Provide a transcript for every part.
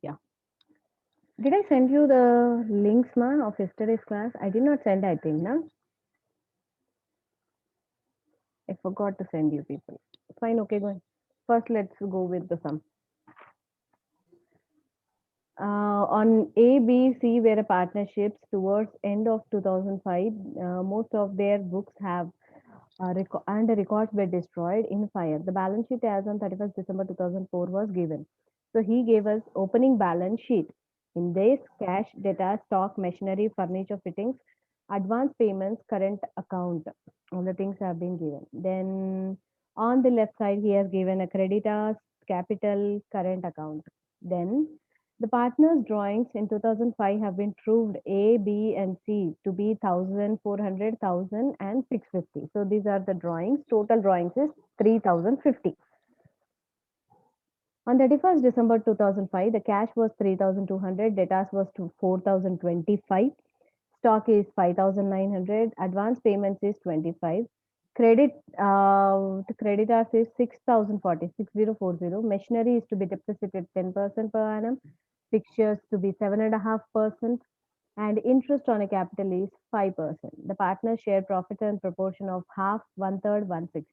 Yeah. Did I send you the links, ma, of yesterday's class? I did not send, I think, no? I forgot to send you people. Fine, okay, go ahead. First, let's go with the sum. On A, B, C were partnerships towards end of 2005. Most of their books have and the records were destroyed in fire. The balance sheet as on 31st December 2004 was given. So he gave us opening balance sheet. In this, cash, data, stock, machinery, furniture, fittings, advance payments, current account. All the things have been given. Then on the left side, he has given a creditors, capital, current account. Then the partners' drawings in 2005 have been proved A, B, and C to be 1,000, 400, 1,000, and 650. So these are the drawings. Total drawings is 3,050. On 31st December 2005, the cash was 3,200, debtors was 4,025, stock is 5,900, advance payments is 25, the creditors is 6,040, 6040, machinery is to be depreciated 10% per annum, fixtures to be 7.5%, and interest on a capital is 5%. The partners share profit and proportion of half, one third, one sixth.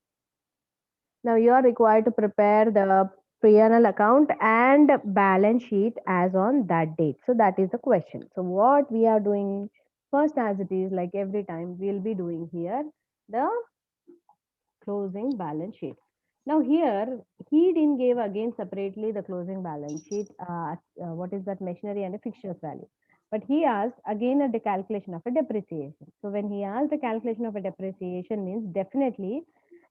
Now you are required to prepare the P&L account and balance sheet as on that date. So that is the question. So what we are doing first, as it is like every time, we'll be doing here the closing balance sheet. Now here he didn't give again separately the closing balance sheet. What is that machinery and a fixtures value? But he asked again the calculation of a depreciation. So when he asked the calculation of a depreciation means definitely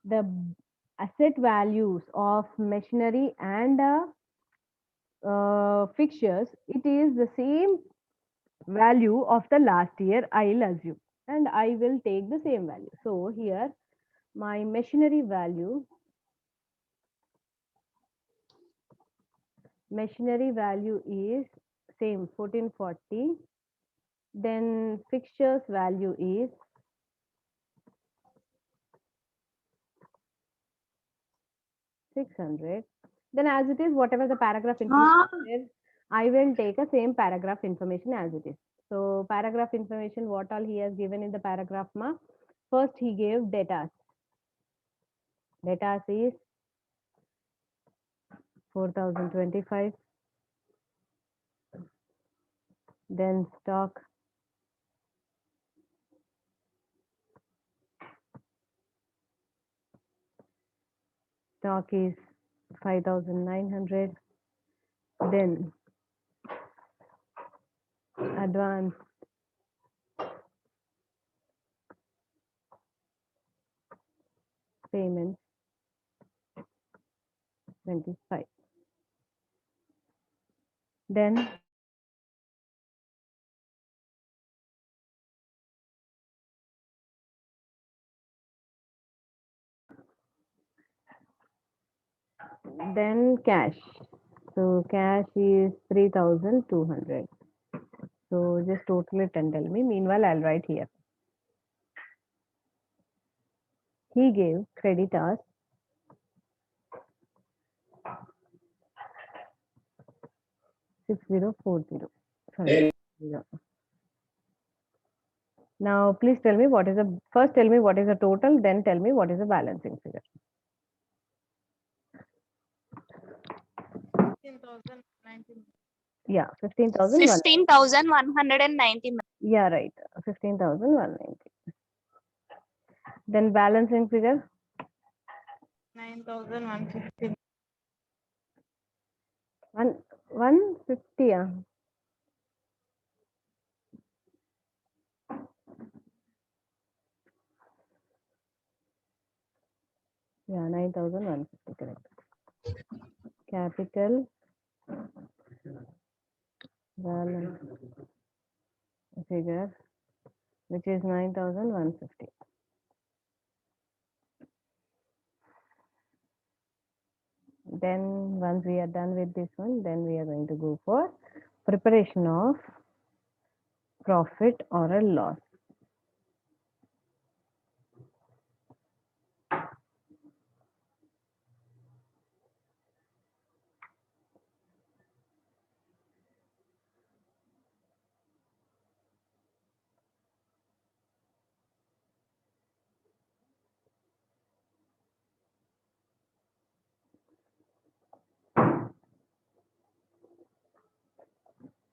the asset values of machinery and fixtures, it is the same value of the last year, I'll assume, and I will take the same value. So here my machinery value is same 1440, then fixtures value is 600. Then as it is, whatever the paragraph information is, I will take a same paragraph information as it is. So paragraph information, what all he has given in the paragraph ma. First he gave data. Data is 4,025. Then stock is 5,900. Then advance payment 25. Then cash. So cash is 3,200. So just total it and tell me. Meanwhile, I'll write here. He gave creditors 6040. Sorry. Yeah. Now, please tell me what is the first. Tell me what is the total. Then tell me what is the balancing figure. 15,090. Yeah, 15,000. 15,190. Yeah, right. 15,190. Then balancing figure 9,150. 150. Yeah. Yeah, 9,150. Correct. Capital balance figure, which is 9,150. Then once we are done with this one, then we are going to go for preparation of profit or a loss.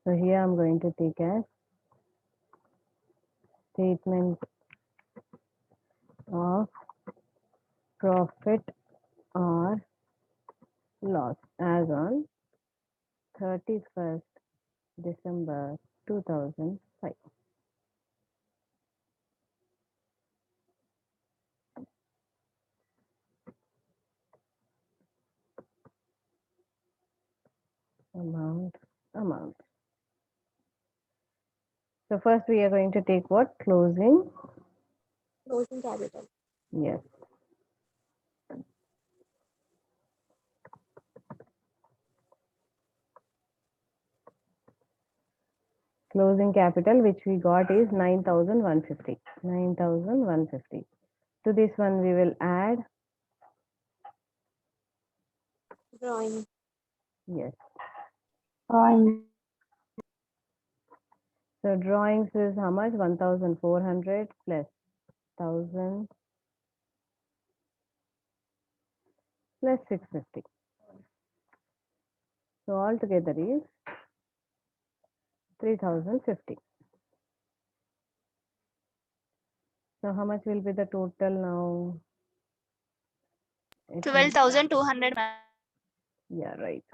So here I'm going to take as statement of profit or loss as on 31st December 2005. Amount. So first we are going to take what? Closing. Closing capital. Yes. Closing capital which we got is 9,150. 9,150. To this one we will add. Drawing. Yes. Drawing. So drawings is how much? 1,400 plus 1,000 plus 650. So altogether is 3,050. So how much will be the total now? 12,200, ma'am. Yeah, right.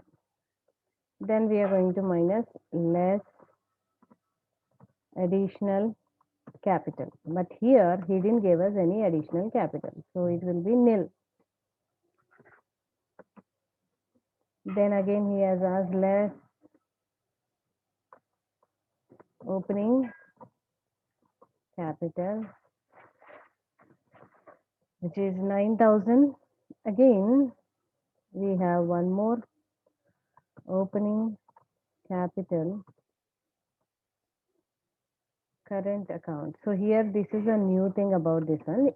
Then we are going to minus less additional capital. But here he didn't give us any additional capital. So it will be nil. Then again he has asked less opening capital, which is 9,000. Again, we have one more opening capital current account. So here this is a new thing about this one.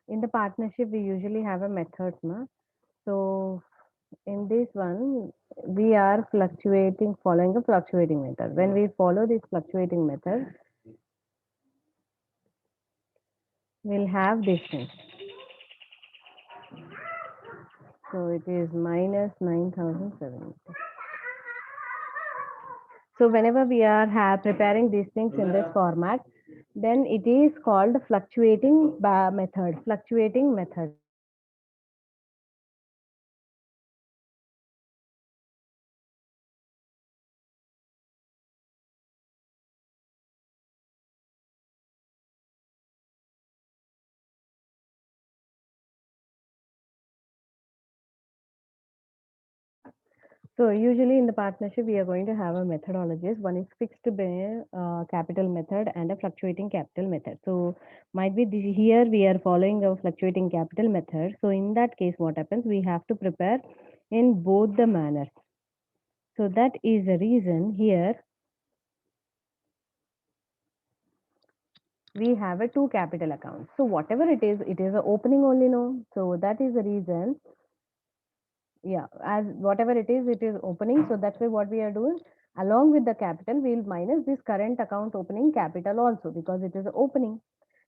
In the partnership we usually have a method, na? So in this one we are following a fluctuating method. When we follow this fluctuating method, we'll have this thing. So it is minus 9,700. So whenever we are preparing these things in this format, then it is called fluctuating method. Fluctuating method. So usually in the partnership, we are going to have a methodologies. One is fixed capital method and a fluctuating capital method. So might be here we are following a fluctuating capital method. So in that case, what happens? We have to prepare in both the manners. So that is the reason here we have a two capital accounts. So whatever it is a opening only, no. So that is the reason. Yeah, as whatever it is opening. So that's why what we are doing, along with the capital, we'll minus this current account opening capital also because it is opening.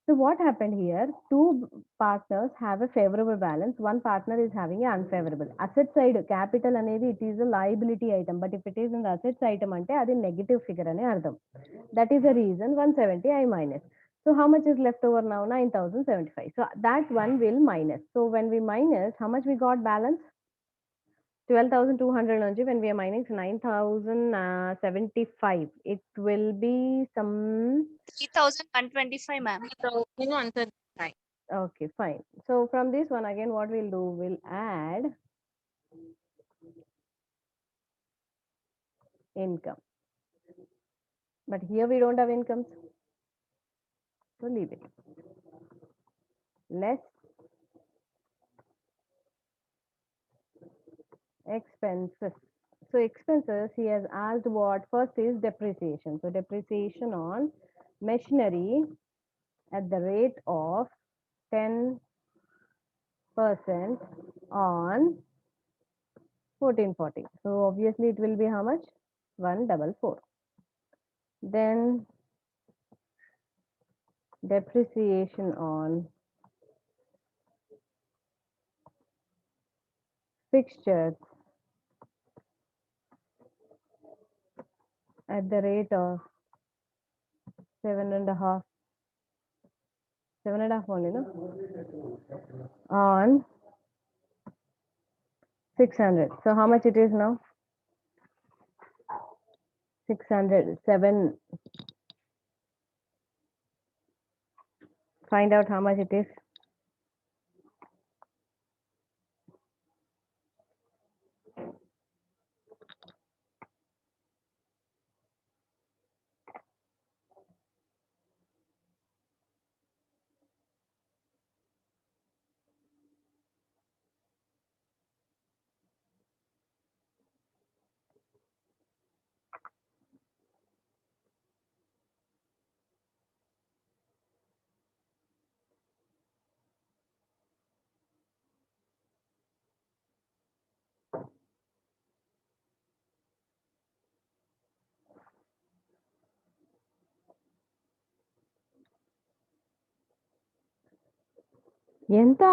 So what happened here? Two partners have a favorable balance. One partner is having an unfavorable. Asset side capital anedi it is a liability item, but if it is in the assets item ante adi negative figure ane ardham. That is the reason 170 I minus. So how much is left over now? 9,075. So that one will minus. So when we minus, how much we got balance? 12,200 only. When we are minus 9,075, it will be some 3,125, ma'am. 1,135. okay, fine. So from this one again, what we'll do, we'll add income. But here we don't have incomes, so leave it. Less expenses. So expenses, he has asked what? First is depreciation. So depreciation on machinery at the rate of 10% on 1440. So obviously it will be how much? 144. Then depreciation on fixtures at the rate of 7.5 only, no? On 600. So how much it is now? 600. 7. Find out how much it is. ఎంత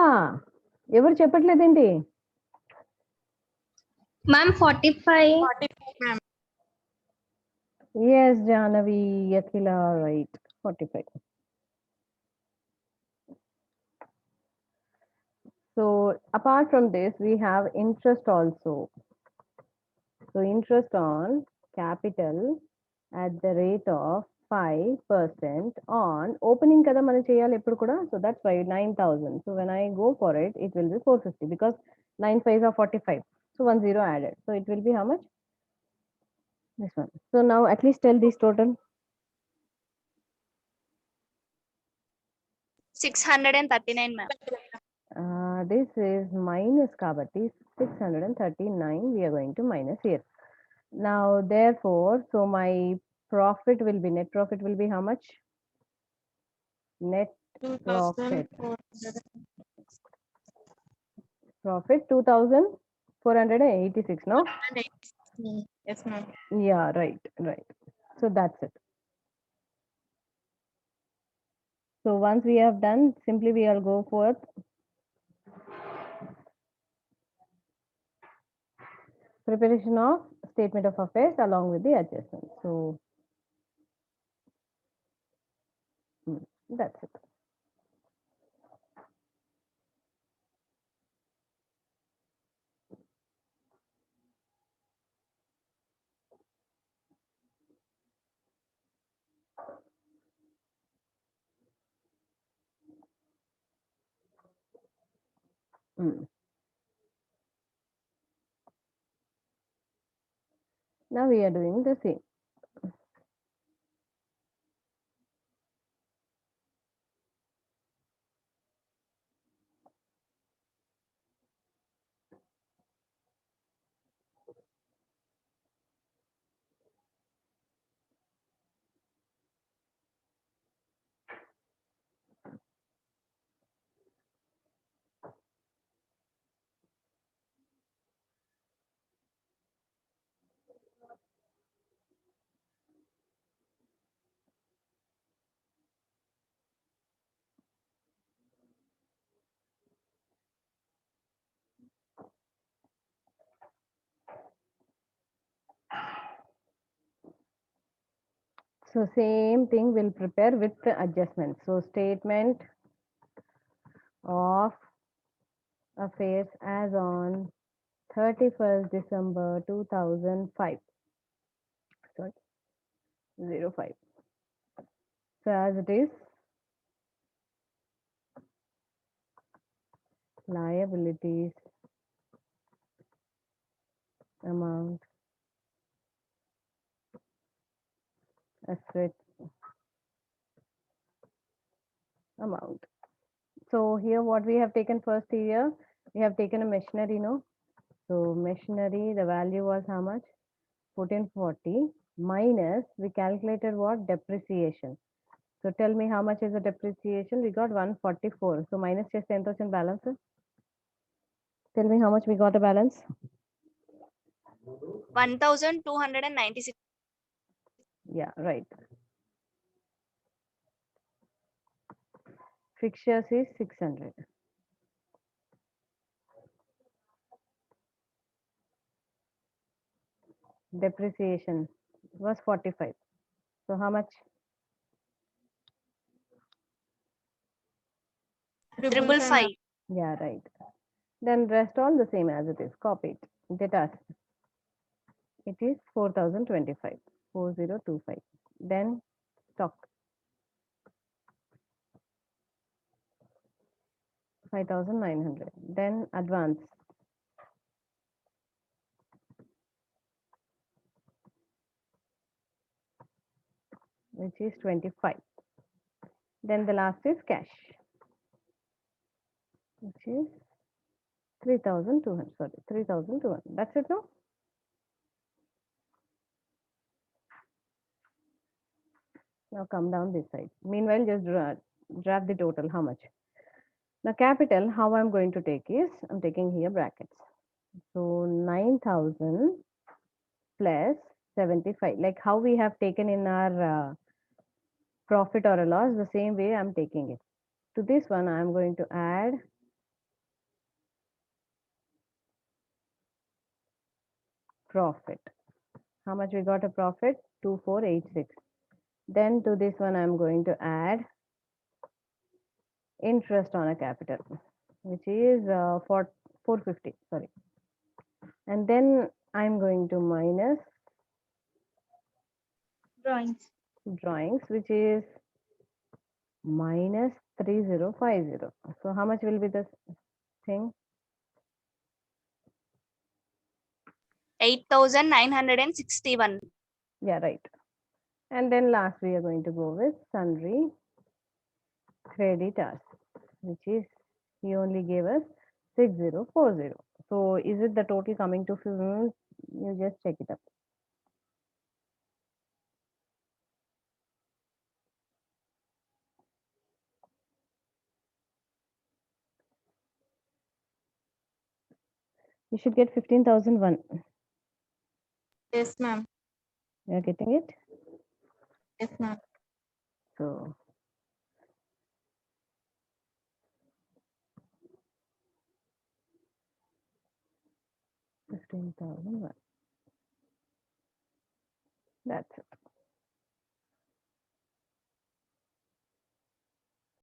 ఎవరు చెప్పట్లేదేంటి? Ma'am, 45. 45, ma'am. Yes, Jahnavi, Akhila, right. 45. So apart from this, we have interest also. So interest on capital at the rate of 5% on opening kada మనం చేయాలి ఎప్పుడు కూడా. So that's why 9,000. So when I go for it, it will be 450 because 9 5s are 45. So 1 0 added. So it will be how much? This one. So now at least tell this total. 639, ma'am. This is minus kabatti 639. We are going to minus here. Now therefore, so my profit will be, net profit will be how much? Net profit. 2,486, no? 2,486. Yes, ma'am. Yeah, right. So that's it. So once we have done, simply we will go for preparation of statement of affairs along with the adjustment. So that's it. Now we are doing the same. So same thing we'll prepare with the adjustment. So statement of affairs as on 31st December 2005. Sorry, 05. So as it is, liabilities amount, assets amount. So here what we have taken first here, we have taken a machinery, no? So machinery, the value was how much? 1440 minus, we calculated what? Depreciation. So tell me how much is the depreciation? We got 144. So minus just 10,000 balance. Tell me how much we got a balance? 1,296. Yeah, right. Fixtures is 600. Depreciation It was 45. So how much? Triple five. Yeah, right. Then rest all the same as it is. Copy it. Data. It is 4025. 4025. Then stock. 5900. Then advance. Which is 25. Then the last is cash. Which is 3200. Sorry, 3200. That's it, no? Now come down this side. Meanwhile, just draft the total. How much? Now capital, how I'm going to take is, I'm taking here brackets. So 9000 plus 75. Like how we have taken in our profit or a loss, the same way I'm taking it. To this one, I'm going to add profit. How much we got a profit? 2486. Then to this one, I'm going to add interest on a capital, which is 450. Sorry. And then I'm going to minus drawings, which is minus 3050. So how much will be this thing? 8,961. Yeah, right. And then last we are going to go with sundry creditors, which is he only gave us 6040. So is it the total coming to 15? You just check it up. You should get 15,001. Yes, ma'am. You are getting it? Yes, ma'am. So $15,001. That's it.